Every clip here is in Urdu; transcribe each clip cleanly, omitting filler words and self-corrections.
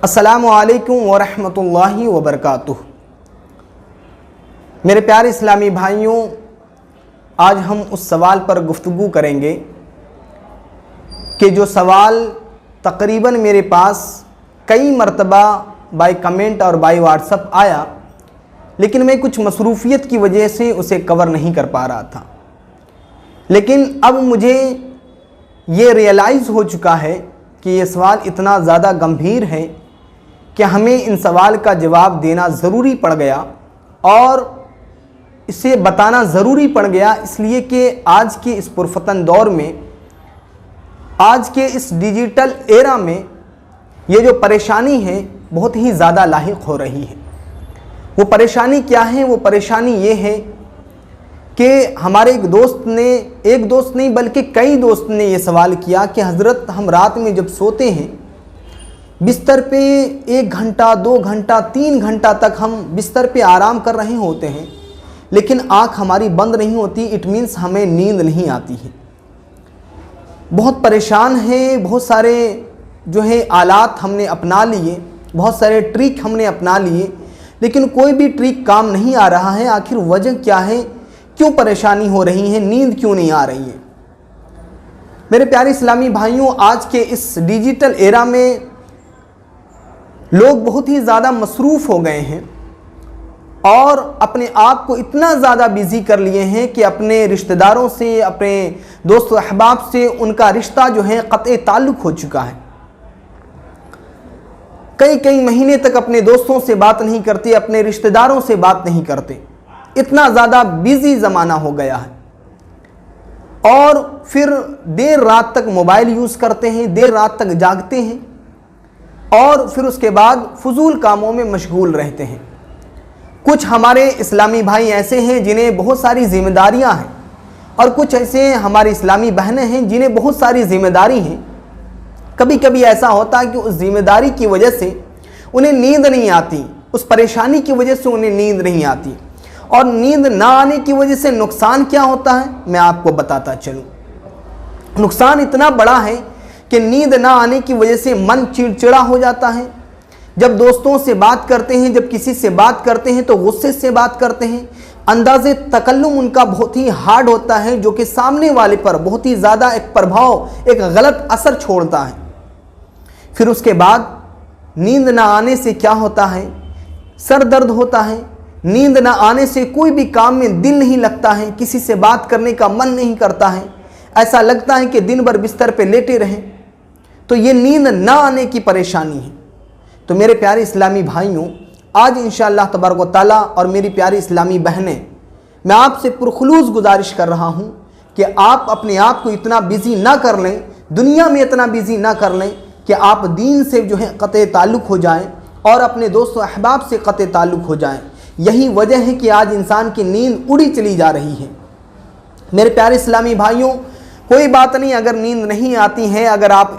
السلام علیکم ورحمۃ اللہ وبرکاتہ۔ میرے پیارے اسلامی بھائیوں، آج ہم اس سوال پر گفتگو کریں گے کہ جو سوال تقریباً میرے پاس کئی مرتبہ بائی کمنٹ اور بائی واٹس ایپ آیا، لیکن میں کچھ مصروفیت کی وجہ سے اسے کور نہیں کر پا رہا تھا، لیکن اب مجھے یہ ریئلائز ہو چکا ہے کہ یہ سوال اتنا زیادہ گمبھیر ہے کہ ہمیں ان سوال کا جواب دینا ضروری پڑ گیا اور اسے بتانا ضروری پڑ گیا، اس لیے کہ آج کے اس پرفتن دور میں، آج کے اس ڈیجیٹل ایرا میں یہ جو پریشانی ہے بہت ہی زیادہ لاحق ہو رہی ہے۔ وہ پریشانی کیا ہے؟ وہ پریشانی یہ ہے کہ ہمارے ایک دوست نہیں بلکہ کئی دوست نے یہ سوال کیا کہ حضرت، ہم رات میں جب سوتے ہیں بستر پہ 1 گھنٹہ 2 گھنٹہ 3 گھنٹہ تک ہم بستر پہ آرام کر رہے ہوتے ہیں، لیکن آنکھ ہماری بند نہیں ہوتی، اٹ مینس ہمیں نیند نہیں آتی ہے۔ بہت پریشان ہیں، بہت سارے جو ہے آلات ہم نے اپنا لیے، بہت سارے ٹرک ہم نے اپنا لیے، لیکن کوئی بھی ٹرک کام نہیں آ رہا ہے۔ آخر وجہ کیا ہے؟ کیوں پریشانی ہو رہی ہے؟ نیند کیوں نہیں آ رہی ہے؟ میرے پیارے اسلامی بھائیوں، آج کے اس ڈیجیٹل ایرا میں لوگ بہت ہی زیادہ مصروف ہو گئے ہیں اور اپنے آپ کو اتنا زیادہ بیزی کر لیے ہیں کہ اپنے رشتہ داروں سے، اپنے دوست و احباب سے ان کا رشتہ جو ہے قطع تعلق ہو چکا ہے۔ کئی مہینے تک اپنے دوستوں سے بات نہیں کرتے، اپنے رشتہ داروں سے بات نہیں کرتے، اتنا زیادہ بیزی زمانہ ہو گیا ہے۔ اور پھر دیر رات تک موبائل یوز کرتے ہیں، دیر رات تک جاگتے ہیں اور پھر اس کے بعد فضول کاموں میں مشغول رہتے ہیں۔ کچھ ہمارے اسلامی بھائی ایسے ہیں جنہیں بہت ساری ذمہ داریاں ہیں، اور کچھ ایسے ہماری اسلامی بہنیں ہیں جنہیں بہت ساری ذمہ داری ہیں۔ کبھی کبھی ایسا ہوتا ہے کہ اس ذمہ داری کی وجہ سے انہیں نیند نہیں آتی، اس پریشانی کی وجہ سے انہیں نیند نہیں آتی، اور نیند نہ آنے کی وجہ سے نقصان کیا ہوتا ہے میں آپ کو بتاتا چلوں۔ نقصان اتنا بڑا ہے کہ نیند نہ آنے کی وجہ سے من چڑچڑا ہو جاتا ہے۔ جب دوستوں سے بات کرتے ہیں، جب کسی سے بات کرتے ہیں تو غصے سے بات کرتے ہیں، انداز تکلم ان کا بہت ہی ہارڈ ہوتا ہے، جو کہ سامنے والے پر بہت ہی زیادہ ایک پربھاؤ، ایک غلط اثر چھوڑتا ہے۔ پھر اس کے بعد نیند نہ آنے سے کیا ہوتا ہے؟ سر درد ہوتا ہے۔ نیند نہ آنے سے کوئی بھی کام میں دل نہیں لگتا ہے، کسی سے بات کرنے کا من نہیں کرتا ہے، ایسا لگتا ہے کہ دن بھر بستر پہ لیٹے رہیں۔ تو یہ نیند نہ آنے کی پریشانی ہے۔ تو میرے پیارے اسلامی بھائیوں، آج انشاءاللہ تبارک و تعالیٰ اور میری پیاری اسلامی بہنیں، میں آپ سے پرخلوص گزارش کر رہا ہوں کہ آپ اپنے آپ کو اتنا بیزی نہ کر لیں، دنیا میں اتنا بیزی نہ کر لیں کہ آپ دین سے جو ہے قطع تعلق ہو جائیں اور اپنے دوست و احباب سے قطع تعلق ہو جائیں۔ یہی وجہ ہے کہ آج انسان کی نیند اڑی چلی جا رہی ہے۔ میرے پیارے اسلامی بھائیوں، کوئی بات نہیں اگر نیند نہیں آتی ہے، اگر آپ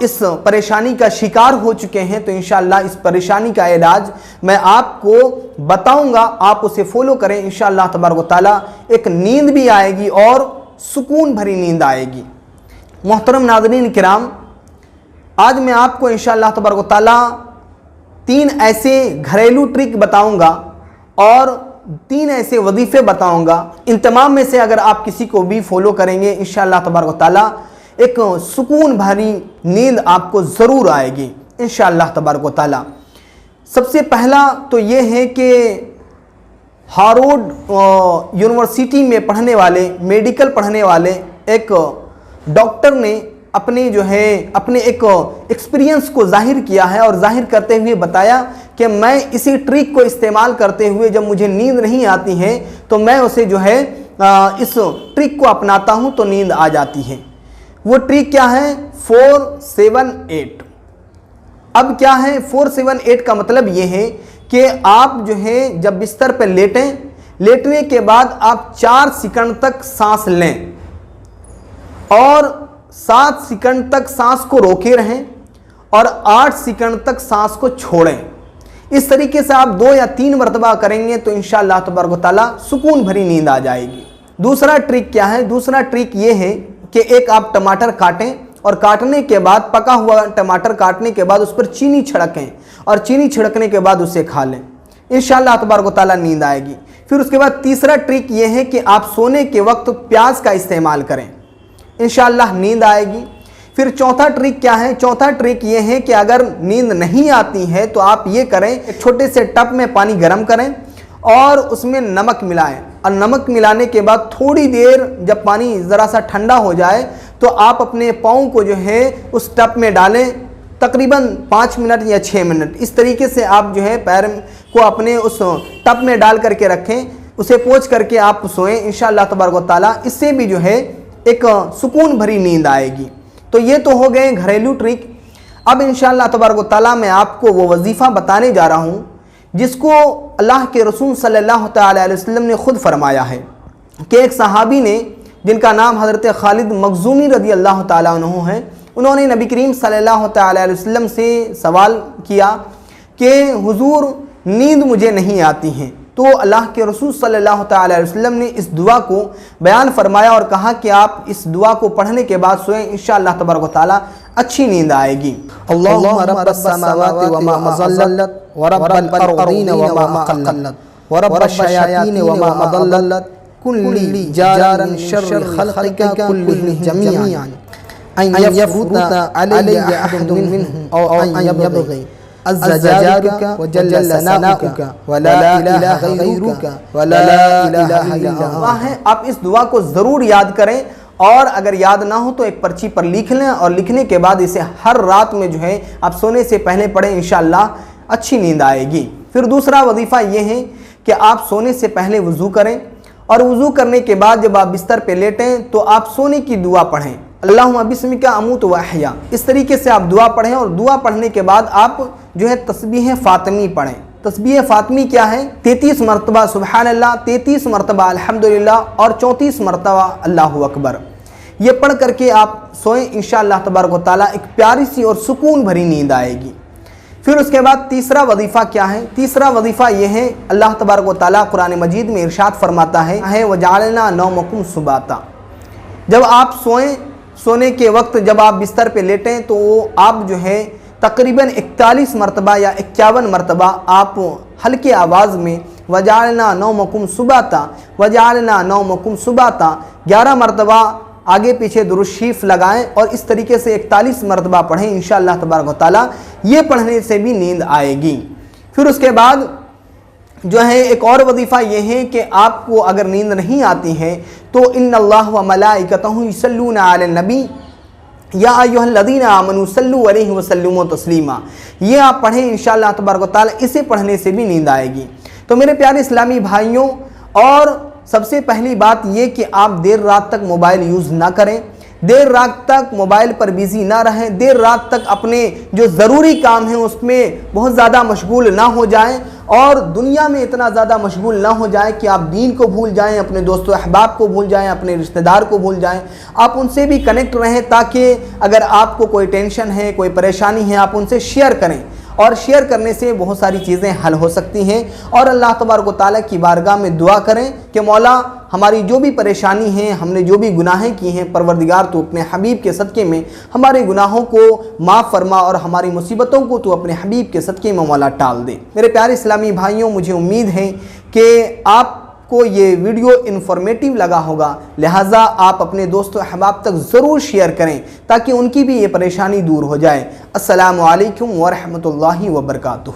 اس پریشانی کا شکار ہو چکے ہیں تو انشاءاللہ اس پریشانی کا علاج میں آپ کو بتاؤں گا، آپ اسے فالو کریں، انشاءاللہ تبارک و تعالیٰ ایک نیند بھی آئے گی اور سکون بھری نیند آئے گی۔ محترم ناظرین کرام، آج میں آپ کو انشاءاللہ تبارک و تعالیٰ 3 ایسے گھریلو ٹرک بتاؤں گا اور 3 ایسے وظیفے بتاؤں گا۔ ان تمام میں سے اگر آپ کسی کو بھی فالو کریں گے انشاءاللہ تبارک و تعالیٰ ایک سکون بھری نیند آپ کو ضرور آئے گی انشاءاللہ تبارک و تعالیٰ۔ سب سے پہلا تو یہ ہے کہ ہارورڈ یونیورسٹی میں پڑھنے والے، میڈیکل پڑھنے والے ایک ڈاکٹر نے اپنے ایک ایکسپیرینس کو ظاہر کیا ہے، اور ظاہر کرتے ہوئے بتایا کہ میں اسی ٹرک کو استعمال کرتے ہوئے جب مجھے نیند نہیں آتی ہے تو میں اسے جو ہے اس ٹرک کو اپناتا ہوں تو نیند آ جاتی ہے۔ وہ ٹرک کیا ہے؟ 478۔ اب کیا ہے 478 کا مطلب یہ ہے کہ آپ جو ہے جب بستر پہ لیٹیں، لیٹنے کے بعد آپ 4 سیکنڈ تک سانس لیں اور 7 سیکنڈ تک سانس کو روکے رہیں اور 8 سیکنڈ تک سانس کو چھوڑیں۔ اس طریقے سے آپ 2 یا 3 مرتبہ کریں گے تو انشاءاللہ تبارک و تعالیٰ سکون بھری نیند آ جائے گی۔ دوسرا ٹرک کیا ہے؟ دوسرا ٹرک یہ ہے کہ ایک آپ ٹماٹر کاٹیں اور کاٹنے کے بعد پکا ہوا ٹماٹر کاٹنے کے بعد اس پر چینی چھڑکیں اور چینی چھڑکنے کے بعد اسے کھا لیں، انشاءاللہ تبارک و تعالیٰ نیند آئے گی۔ پھر اس کے بعد تیسرا ٹرک یہ ہے کہ آپ سونے کے وقت پیاز کا استعمال کریں، انشاءاللہ نیند آئے گی۔ پھر چوتھا ٹرک کیا ہے؟ چوتھا ٹرک یہ ہے کہ اگر نیند نہیں آتی ہے تو آپ یہ کریں، ایک چھوٹے سے ٹب میں پانی گرم کریں اور اس میں نمک ملائیں، اور نمک ملانے کے بعد تھوڑی دیر جب پانی ذرا سا ٹھنڈا ہو جائے تو آپ اپنے پاؤں کو جو ہے اس ٹب میں ڈالیں، تقریباً 5 منٹ یا 6 منٹ، اس طریقے سے آپ جو ہے پیر کو اپنے اس ٹب میں ڈال کر کے رکھیں، اسے پوچھ کر کے آپ سوئیں، انشاءاللہ تبارک و تعالیٰ اس سے بھی جو ہے ایک سکون بھری نیند آئے گی۔ تو یہ تو ہو گئے گھریلو ٹرک۔ اب انشاءاللہ تبارک و تعالیٰ میں آپ کو وہ وظیفہ بتانے جا رہا ہوں جس کو اللہ کے رسول صلی اللہ تعالیٰ علیہ وسلم نے خود فرمایا ہے کہ ایک صحابی نے، جن کا نام حضرت خالد مخزومی رضی اللہ تعالیٰ عنہ ہے، انہوں نے نبی کریم صلی اللہ تعالیٰ علیہ وسلم سے سوال کیا کہ حضور نیند مجھے نہیں آتی ہیں، تو اللہ کے رسول صلی اللہ تعالیٰ علیہ وسلم نے اس دعا کو بیان فرمایا اور کہا کہ آپ اس دعا کو پڑھنے کے بعد سوئیں، انشاءاللہ تبارک و تعالیٰ اچھی نیند آئے گی۔ اللہم رب السماوات وما اضلت ورب الارضین وما اقلت ورب الشیاطین وما اضلت کن لی جارا من شر خلقک کلہم جمیعا ان یفوت علی احد منہم او ان یبغی عز جارک وجل ثناؤک ولا الہ غیرک ولا الہ الا انت۔ آپ اس دعا کو ضرور یاد کریں، اور اگر یاد نہ ہو تو ایک پرچی پر لکھ لیں، اور لکھنے کے بعد اسے ہر رات میں جو ہے آپ سونے سے پہلے پڑھیں، انشاءاللہ اچھی نیند آئے گی۔ پھر دوسرا وظیفہ یہ ہے کہ آپ سونے سے پہلے وضو کریں، اور وضو کرنے کے بعد جب آپ بستر پہ لیٹیں تو آپ سونے کی دعا پڑھیں، اللہم بسمک اموت و احیا، اس طریقے سے آپ دعا پڑھیں، اور دعا پڑھنے کے بعد آپ جو ہے تسبیح فاطمی پڑھیں۔ تسبیح فاطمی کیا ہے؟ 33 مرتبہ سبحان اللہ، 33 مرتبہ الحمدللہ، اور 34 مرتبہ اللہ اکبر۔ یہ پڑھ کر کے آپ سوئیں، انشاءاللہ تبارک و تعالیٰ ایک پیاری سی اور سکون بھری نیند آئے گی۔ پھر اس کے بعد تیسرا وظیفہ کیا ہے؟ تیسرا وظیفہ یہ ہے، اللہ تبارک و تعالیٰ قرآن مجید میں ارشاد فرماتا ہے وَجَعَلْنَا نَوْمَكُمْ سُبَاتًا، جب آپ سوئیں، سونے کے وقت جب آپ بستر پہ لیٹیں تو آپ جو ہے تقریباً 41 مرتبہ یا 51 مرتبہ آپ ہلکے آواز میں وَجَعَلْنَا نَوْمَكُمْ سُبَاتًا وَجَعَلْنَا نَوْمَكُمْ سُبَاتًا 11 مرتبہ آگے پیچھے درود شریف لگائیں، اور اس طریقے سے 41 مرتبہ پڑھیں، انشاءاللہ تبارک و تعالیٰ یہ پڑھنے سے بھی نیند آئے گی۔ پھر اس کے بعد جو ہے ایک اور وظیفہ یہ ہے کہ آپ کو اگر نیند نہیں آتی ہے تو ان اللہ و ملائکتہ یصلون علی النبی یا ایھا الذین آمنوا صلوا علیہ وسلموا تسلیما، یہ آپ پڑھیں، انشاءاللہ تبارک و تعالیٰ اسے پڑھنے سے بھی نیند آئے گی۔ تو میرے پیارے اسلامی بھائیوں، اور سب سے پہلی بات یہ کہ آپ دیر رات تک موبائل یوز نہ کریں، دیر رات تک موبائل پر بیزی نہ رہیں، دیر رات تک اپنے جو ضروری کام ہیں اس میں بہت زیادہ مشغول نہ ہو جائیں، اور دنیا میں اتنا زیادہ مشغول نہ ہو جائیں کہ آپ دین کو بھول جائیں، اپنے دوست و احباب کو بھول جائیں، اپنے رشتہ دار کو بھول جائیں۔ آپ ان سے بھی کنیکٹ رہیں تاکہ اگر آپ کو کوئی ٹینشن ہے، کوئی پریشانی ہے، آپ ان سے شیئر کریں، اور شیئر کرنے سے بہت ساری چیزیں حل ہو سکتی ہیں۔ اور اللہ تبارک و تعالیٰ کی بارگاہ میں دعا کریں کہ مولا ہماری جو بھی پریشانی ہیں، ہم نے جو بھی گناہیں کی ہیں، پروردگار تو اپنے حبیب کے صدقے میں ہمارے گناہوں کو معاف فرما، اور ہماری مصیبتوں کو تو اپنے حبیب کے صدقے میں مولا ٹال دے۔ میرے پیارے اسلامی بھائیوں، مجھے امید ہے کہ آپ کو یہ ویڈیو انفارمیٹیو لگا ہوگا، لہٰذا آپ اپنے دوست و احباب تک ضرور شیئر کریں تاکہ ان کی بھی یہ پریشانی دور ہو جائے۔ السلام علیکم ورحمۃ اللہ وبرکاتہ۔